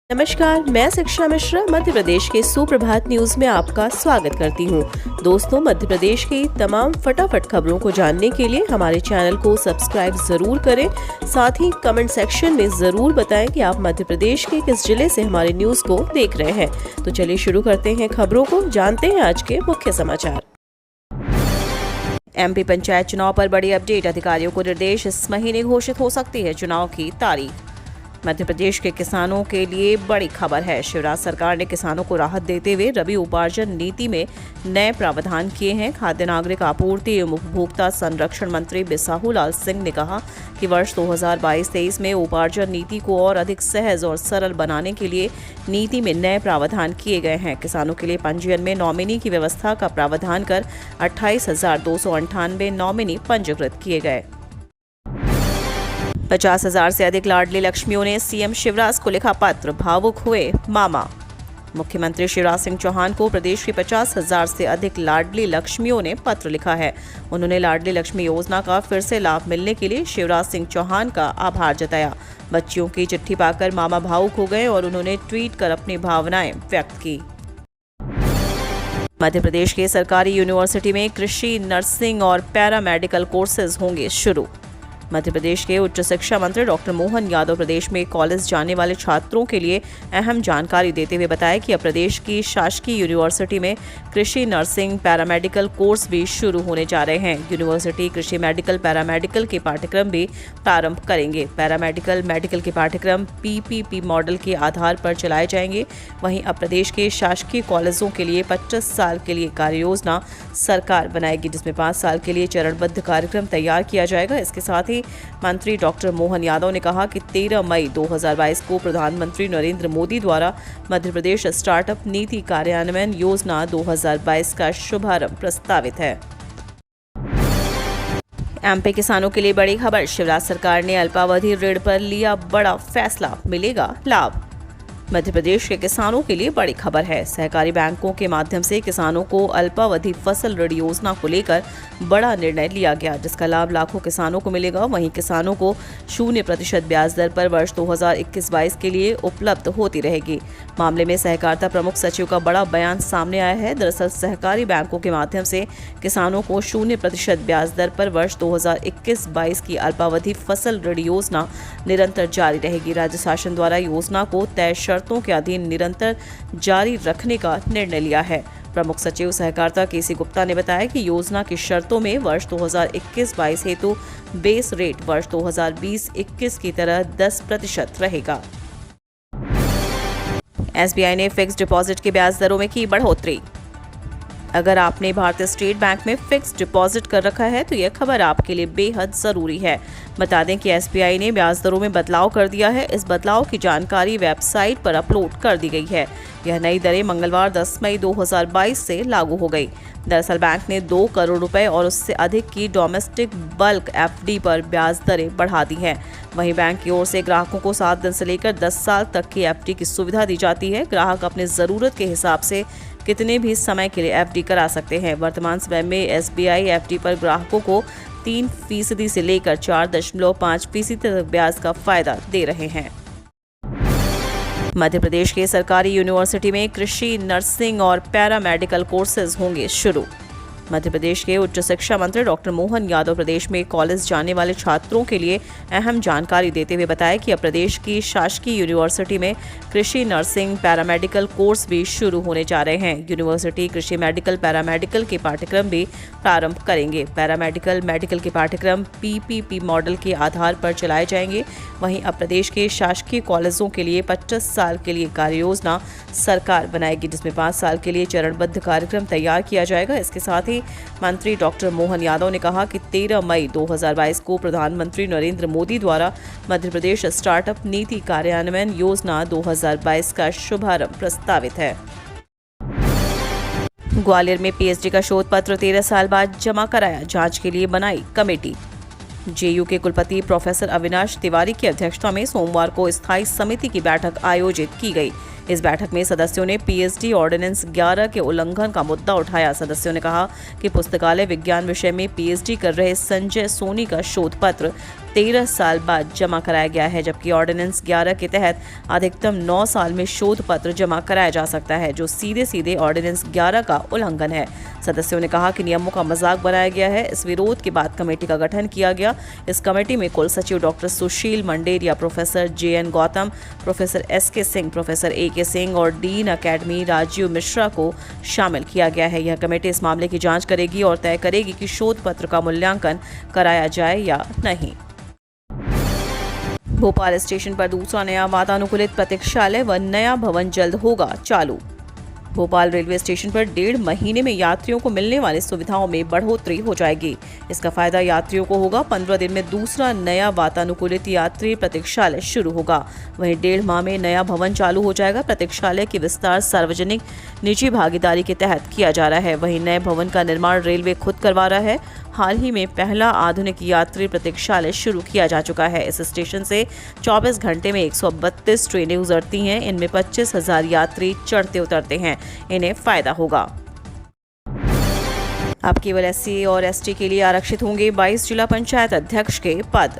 नमस्कार, मैं शिक्षा मिश्रा मध्य प्रदेश के सुप्रभात न्यूज में आपका स्वागत करती हूँ। दोस्तों, मध्य प्रदेश की तमाम फटाफट खबरों को जानने के लिए हमारे चैनल को सब्सक्राइब जरूर करें। साथ ही कमेंट सेक्शन में जरूर बताएं कि आप मध्य प्रदेश के किस जिले से हमारे न्यूज को देख रहे हैं। तो चलिए शुरू करते हैं खबरों को, जानते हैं आज के मुख्य समाचार। एमपी पंचायत चुनाव पर बड़ी अपडेट, अधिकारियों को निर्देश, इस महीने घोषित हो सकती है चुनाव की तारीख। मध्य प्रदेश के किसानों के लिए बड़ी खबर है। शिवराज सरकार ने किसानों को राहत देते हुए रबी उपार्जन नीति में नए प्रावधान किए हैं। खाद्य नागरिक आपूर्ति एवं उपभोक्ता संरक्षण मंत्री बिसाहू लाल सिंह ने कहा कि वर्ष 2022-23 में उपार्जन नीति को और अधिक सहज और सरल बनाने के लिए नीति में नए प्रावधान किए गए हैं। किसानों के लिए पंजीयन में नॉमिनी की व्यवस्था का प्रावधान कर 28,298 नॉमिनी पंजीकृत किए गए। 50,000 से अधिक लाडली लक्ष्मियों ने सीएम शिवराज को लिखा पत्र, भावुक हुए मामा। मुख्यमंत्री शिवराज सिंह चौहान को प्रदेश की 50,000 से अधिक लाडली लक्ष्मियों ने पत्र लिखा है। उन्होंने लाडली लक्ष्मी योजना का फिर से लाभ मिलने के लिए शिवराज सिंह चौहान का आभार जताया। बच्चियों की चिट्ठी पाकर मामा भावुक हो गए और उन्होंने ट्वीट कर अपनी भावनाएं व्यक्त की। मध्य प्रदेश के सरकारी यूनिवर्सिटी में कृषि, नर्सिंग और पैरामेडिकल कोर्सेज होंगे शुरू। मध्य प्रदेश के उच्च शिक्षा मंत्री डॉक्टर मोहन यादव प्रदेश में कॉलेज जाने वाले छात्रों के लिए अहम जानकारी देते हुए बताया कि अब प्रदेश की शासकीय यूनिवर्सिटी में कृषि, नर्सिंग, पैरामेडिकल कोर्स भी शुरू होने जा रहे हैं। यूनिवर्सिटी कृषि, मेडिकल, पैरामेडिकल के पाठ्यक्रम भी प्रारंभ करेंगे। पैरामेडिकल, मेडिकल के पाठ्यक्रम पीपीपी मॉडल के आधार पर चलाए जाएंगे। वहीं अब प्रदेश के शासकीय कॉलेजों के लिए 25 साल के लिए कार्य योजना सरकार बनाएगी, जिसमें 5 साल के लिए चरणबद्ध कार्यक्रम तैयार किया जाएगा। इसके साथ ही मंत्री डॉक्टर मोहन यादव ने कहा कि 13 मई 2022 को प्रधानमंत्री नरेंद्र मोदी द्वारा मध्य प्रदेश स्टार्टअप नीति कार्यान्वयन योजना 2022 का शुभारंभ प्रस्तावित है। एमपी किसानों के लिए बड़ी खबर, शिवराज सरकार ने अल्पावधि ऋण पर लिया बड़ा फैसला, मिलेगा लाभ। मध्य प्रदेश के किसानों के लिए बड़ी खबर है। सहकारी बैंकों के माध्यम से किसानों को अल्पावधि फसल ऋण योजना को लेकर बड़ा निर्णय लिया गया, जिसका लाभ लाखों किसानों को मिलेगा। वहीं किसानों को 0% ब्याज दर पर वर्ष 2021-22 के लिए उपलब्ध होती रहेगी। मामले में सहकारिता प्रमुख सचिव का बड़ा बयान सामने आया है। दरअसल सहकारी बैंकों के माध्यम से किसानों को 0% ब्याज दर पर वर्ष 2021-22 की अल्पावधि फसल ऋण योजना निरंतर जारी रहेगी। राज्य शासन द्वारा योजना को तय शर्तों के अधीन निरंतर जारी रखने का निर्णय लिया है। प्रमुख सचिव सहकारिता केसी गुप्ता ने बताया कि योजना की शर्तों में वर्ष 2021-22 हेतु बेस रेट वर्ष 2020-21 की तरह 10% रहेगा। एसबीआई ने फिक्स डिपॉजिट के ब्याज दरों में की बढ़ोतरी। अगर आपने भारतीय स्टेट बैंक में फिक्स डिपॉजिट कर रखा है तो यह खबर आपके लिए बेहद जरूरी है। बता दें कि एसबीआई ने ब्याज दरों में बदलाव कर दिया है। इस बदलाव की जानकारी वेबसाइट पर अपलोड कर दी गई है। यह नई दरें मंगलवार 10 मई 2022 से लागू हो गई। दरअसल बैंक ने 2 करोड़ रुपए और उससे अधिक की डोमेस्टिक बल्क एफडी पर ब्याज दरें बढ़ा दी हैं। वहीं बैंक की ओर से ग्राहकों को 7 दिन से लेकर 10 साल तक की एफडी की सुविधा दी जाती है। ग्राहक अपने जरूरत के हिसाब से कितने भी समय के लिए एफडी करा सकते हैं। वर्तमान समय में एसबीआई एफडी पर ग्राहकों को 3% से लेकर 4.5% तक ब्याज का फायदा दे रहे हैं। मध्य प्रदेश के सरकारी यूनिवर्सिटी में कृषि, नर्सिंग और पैरामेडिकल कोर्सेज होंगे शुरू। मध्य प्रदेश के उच्च शिक्षा मंत्री डॉक्टर मोहन यादव प्रदेश में कॉलेज जाने वाले छात्रों के लिए अहम जानकारी देते हुए बताया कि अब प्रदेश की शासकीय यूनिवर्सिटी में कृषि, नर्सिंग, पैरामेडिकल कोर्स भी शुरू होने जा रहे हैं। यूनिवर्सिटी कृषि, मेडिकल, पैरामेडिकल के पाठ्यक्रम भी प्रारंभ करेंगे। पैरामेडिकल, मेडिकल के पाठ्यक्रम पीपीपी मॉडल के आधार पर चलाए जाएंगे। वहीं अब प्रदेश के शासकीय कॉलेजों के लिए 25 साल के लिए कार्य योजना सरकार बनाएगी, जिसमें 5 साल के लिए चरणबद्ध कार्यक्रम तैयार किया जाएगा। इसके साथ ही मंत्री डॉक्टर मोहन यादव ने कहा कि 13 मई 2022 को प्रधानमंत्री नरेंद्र मोदी द्वारा मध्य प्रदेश स्टार्टअप नीति कार्यान्वयन योजना 2022 का शुभारंभ प्रस्तावित है। ग्वालियर में पीएचडी का शोध पत्र 13 साल बाद जमा कराया, जांच के लिए बनाई कमेटी। जेयू के कुलपति प्रोफेसर अविनाश तिवारी की अध्यक्षता में सोमवार को स्थायी समिति की बैठक आयोजित की गई। इस बैठक में सदस्यों ने पीएचडी ऑर्डिनेंस 11 के उल्लंघन का मुद्दा उठाया। सदस्यों ने कहा कि पुस्तकालय विज्ञान विषय में पीएचडी कर रहे संजय सोनी का शोध पत्र 13 साल बाद जमा कराया गया है, जबकि ऑर्डिनेंस 11 के तहत अधिकतम 9 साल में शोध पत्र जमा कराया जा सकता है, जो सीधे सीधे ऑर्डिनेंस 11 का उल्लंघन है। सदस्यों ने कहा कि नियमों का मजाक बनाया गया है। इस विरोध के बाद कमेटी का गठन किया गया। इस कमेटी में कुल सचिव doctor Sushil Manderia, professor JN Gautam, professor SK Singh, professor AK Singh और डीन अकेडमी राजीव मिश्रा को शामिल किया गया है। यह कमेटी इस मामले की जांच करेगी और तय करेगी कि शोध पत्र का मूल्यांकन कराया जाए या नहीं। भोपाल स्टेशन पर दूसरा नया वातानुकूलित प्रतीक्षालय व नया भवन जल्द होगा चालू। भोपाल रेलवे स्टेशन पर 1.5 महीने में यात्रियों को मिलने वाली सुविधाओं में बढ़ोतरी हो जाएगी। इसका फायदा यात्रियों को होगा। 15 दिन में दूसरा नया वातानुकूलित यात्री प्रतीक्षालय शुरू होगा। वहीं 1.5 माह में नया भवन चालू हो जाएगा। प्रतीक्षालय की विस्तार सार्वजनिक निजी भागीदारी के तहत किया जा रहा है। वहीं नए भवन का निर्माण रेलवे खुद करवा रहा है। हाल ही में पहला आधुनिक यात्री प्रतीक्षालय शुरू किया जा चुका है। इस स्टेशन से 24 घंटे में 132 ट्रेनें गुजरती हैं। इनमें 25,000 यात्री चढ़ते उतरते हैं। इन्हें फायदा होगा। अब केवल SC और ST के लिए आरक्षित होंगे 22 जिला पंचायत अध्यक्ष के पद।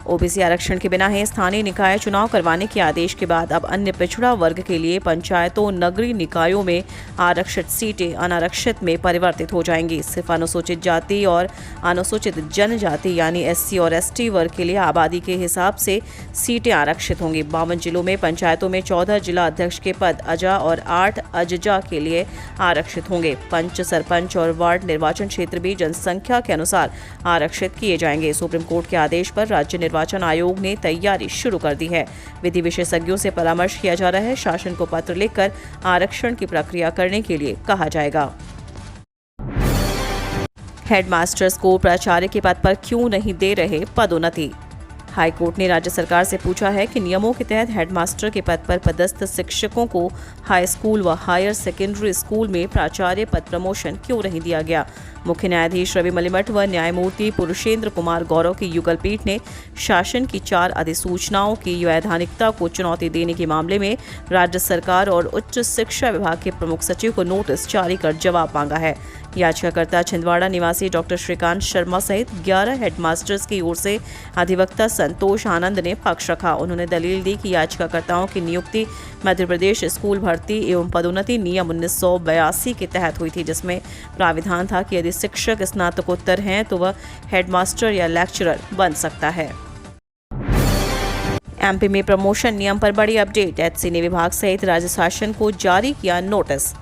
OBC आरक्षण के बिना ही स्थानीय निकाय चुनाव करवाने के आदेश के बाद अब अन्य पिछड़ा वर्ग के लिए पंचायतों, नगरीय निकायों में आरक्षित सीटें अनारक्षित में परिवर्तित हो जाएंगी। सिर्फ अनुसूचित जाति और अनुसूचित जनजाति यानी SC और ST वर्ग के लिए आबादी के हिसाब से सीटें आरक्षित होंगी। 52 जिलों में पंचायतों में 14 जिला अध्यक्ष के पद अजा और 8 अजजा के लिए आरक्षित होंगे। पंच, सरपंच और वार्ड निर्वाचन क्षेत्र भी जनसंख्या के अनुसार आरक्षित किए जाएंगे। सुप्रीम कोर्ट के आदेश पर राज्य निर्वाचन आयोग ने तैयारी शुरू कर दी है। विधि विशेषज्ञों से परामर्श किया जा रहा है। शासन को पत्र लिखकर आरक्षण की प्रक्रिया करने के लिए कहा जाएगा। हेडमास्टर्स को प्राचार्य के पद पर क्यों नहीं दे रहे पदोन्नति? हाईकोर्ट ने राज्य सरकार से पूछा है कि नियमों के तहत हेडमास्टर के पद पर पदस्थ शिक्षकों को हाई स्कूल व हायर सेकेंडरी स्कूल में प्राचार्य पद प्रमोशन क्यों नहीं दिया गया। मुख्य न्यायाधीश रवि मलिमठ व न्यायमूर्ति पुरुषेंद्र कुमार गौरव की युगल पीठ ने शासन की 4 अधिसूचनाओं की वैधानिकता को चुनौती देने के मामले में राज्य सरकार और उच्च शिक्षा विभाग के प्रमुख सचिव को नोटिस जारी कर जवाब मांगा है। याचिकाकर्ता छिंदवाड़ा निवासी डॉक्टर श्रीकांत शर्मा सहित 11 हेडमास्टर्स की ओर से अधिवक्ता संतोष आनंद ने पक्ष रखा। उन्होंने दलील दी कि याचिकाकर्ताओं की नियुक्ति मध्य प्रदेश स्कूल भर्ती एवं पदोन्नति नियम 1982 के तहत हुई थी, जिसमें प्राविधान था कि यदि शिक्षक स्नातकोत्तर हैं तो वह हेडमास्टर या लेक्चरर बन सकता है। MP में प्रमोशन नियम पर बड़ी अपडेट। HC ने विभाग सहित राज्य शासन को जारी किया नोटिस।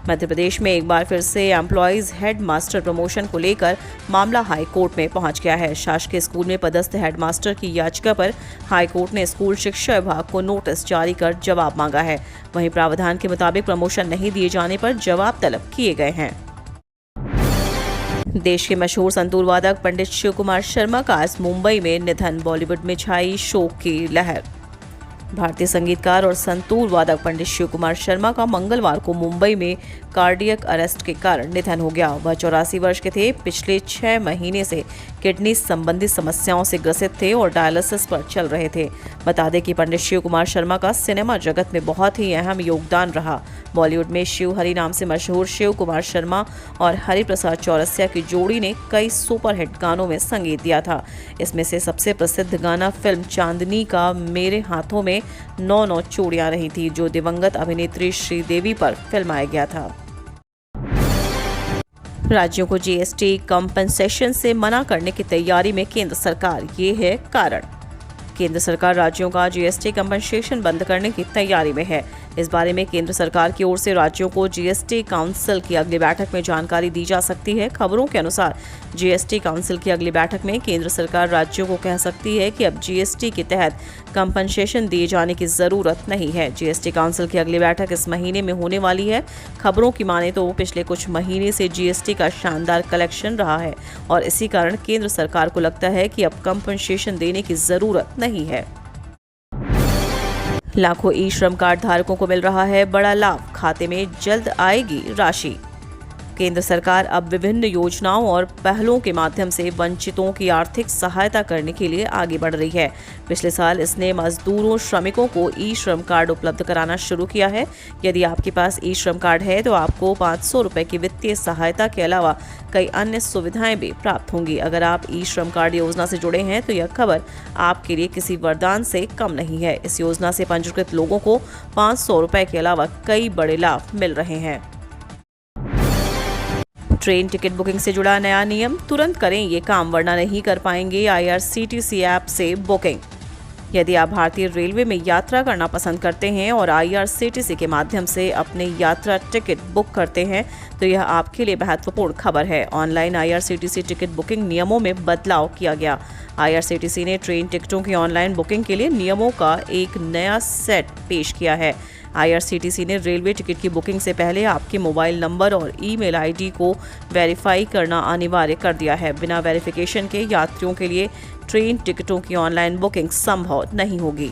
मध्य प्रदेश में एक बार फिर से एम्प्लॉयज हेड मास्टर प्रमोशन को लेकर मामला हाई कोर्ट में पहुंच गया है। शासकीय स्कूल में पदस्थ हेड मास्टर की याचिका पर हाई कोर्ट ने स्कूल शिक्षा विभाग को नोटिस जारी कर जवाब मांगा है। वहीं प्रावधान के मुताबिक प्रमोशन नहीं दिए जाने पर जवाब तलब किए गए हैं। देश के मशहूर संतूर वादक पंडित शिव कुमार शर्मा का आज मुंबई में निधन। बॉलीवुड में छाई शोक की लहर। भारतीय संगीतकार और संतूर वादक पंडित शिव कुमार शर्मा का मंगलवार को मुंबई में कार्डियक अरेस्ट के कारण निधन हो गया। वह 84 वर्ष के थे। पिछले 6 महीने से किडनी संबंधी समस्याओं से ग्रसित थे और डायलिसिस पर चल रहे थे। बता दें कि पंडित शिव कुमार शर्मा का सिनेमा जगत में बहुत ही अहम योगदान रहा। बॉलीवुड में शिव हरि नाम से मशहूर शिव कुमार शर्मा और हरि प्रसाद चौरसिया की जोड़ी ने कई सुपरहिट गानों में संगीत दिया था। इसमें से सबसे प्रसिद्ध गाना फिल्म चांदनी का मेरे हाथों में 9 चूड़ियां रही थी, जो दिवंगत अभिनेत्री श्रीदेवी पर फिल्माया गया था। राज्यों को GST कंपनसेशन से मना करने की तैयारी में केंद्र सरकार, ये है कारण। केंद्र सरकार राज्यों का GST कंपनसेशन बंद करने की तैयारी में है। इस बारे में केंद्र सरकार की ओर से राज्यों को GST काउंसिल की अगली बैठक में जानकारी दी जा सकती है। खबरों के अनुसार GST काउंसिल की अगली बैठक में केंद्र सरकार राज्यों को कह सकती है कि अब GST के तहत कंपनसेशन दिए जाने की जरूरत नहीं है। GST काउंसिल की अगली बैठक इस महीने में होने वाली है। खबरों की माने तो पिछले कुछ महीने से GST का शानदार कलेक्शन रहा है और इसी कारण केंद्र सरकार को लगता है कि अब कंपनसेशन देने की जरूरत नहीं है। लाखों ई श्रम कार्ड धारकों को मिल रहा है बड़ा लाभ, खाते में जल्द आएगी राशि। केंद्र सरकार अब विभिन्न योजनाओं और पहलों के माध्यम से वंचितों की आर्थिक सहायता करने के लिए आगे बढ़ रही है। पिछले साल इसने मजदूरों श्रमिकों को ई श्रम कार्ड उपलब्ध कराना शुरू किया है। यदि आपके पास ई श्रम कार्ड है तो आपको 500 रुपये की वित्तीय सहायता के अलावा कई अन्य सुविधाएं भी प्राप्त होंगी। अगर आप ई श्रम कार्ड योजना से जुड़े हैं तो यह खबर आपके लिए किसी वरदान से कम नहीं है। इस योजना से पंजीकृत लोगों को 500 रुपये के अलावा कई बड़े लाभ मिल रहे हैं। ट्रेन टिकट बुकिंग से जुड़ा नया नियम, तुरंत करें ये काम वरना नहीं कर पाएंगे IRCTC ऐप से बुकिंग। यदि आप भारतीय रेलवे में यात्रा करना पसंद करते हैं और IRCTC के माध्यम से अपने यात्रा टिकट बुक करते हैं तो यह आपके लिए महत्वपूर्ण खबर है। ऑनलाइन IRCTC टिकट बुकिंग नियमों में बदलाव किया गया। IRCTC ने ट्रेन टिकटों की ऑनलाइन बुकिंग के लिए नियमों का एक नया सेट पेश किया है। IRCTC ने रेलवे टिकट की बुकिंग से पहले आपके मोबाइल नंबर और ईमेल ID को वेरीफाई करना अनिवार्य कर दिया है। बिना वेरिफिकेशन के यात्रियों के लिए ट्रेन टिकटों की ऑनलाइन बुकिंग संभव नहीं होगी।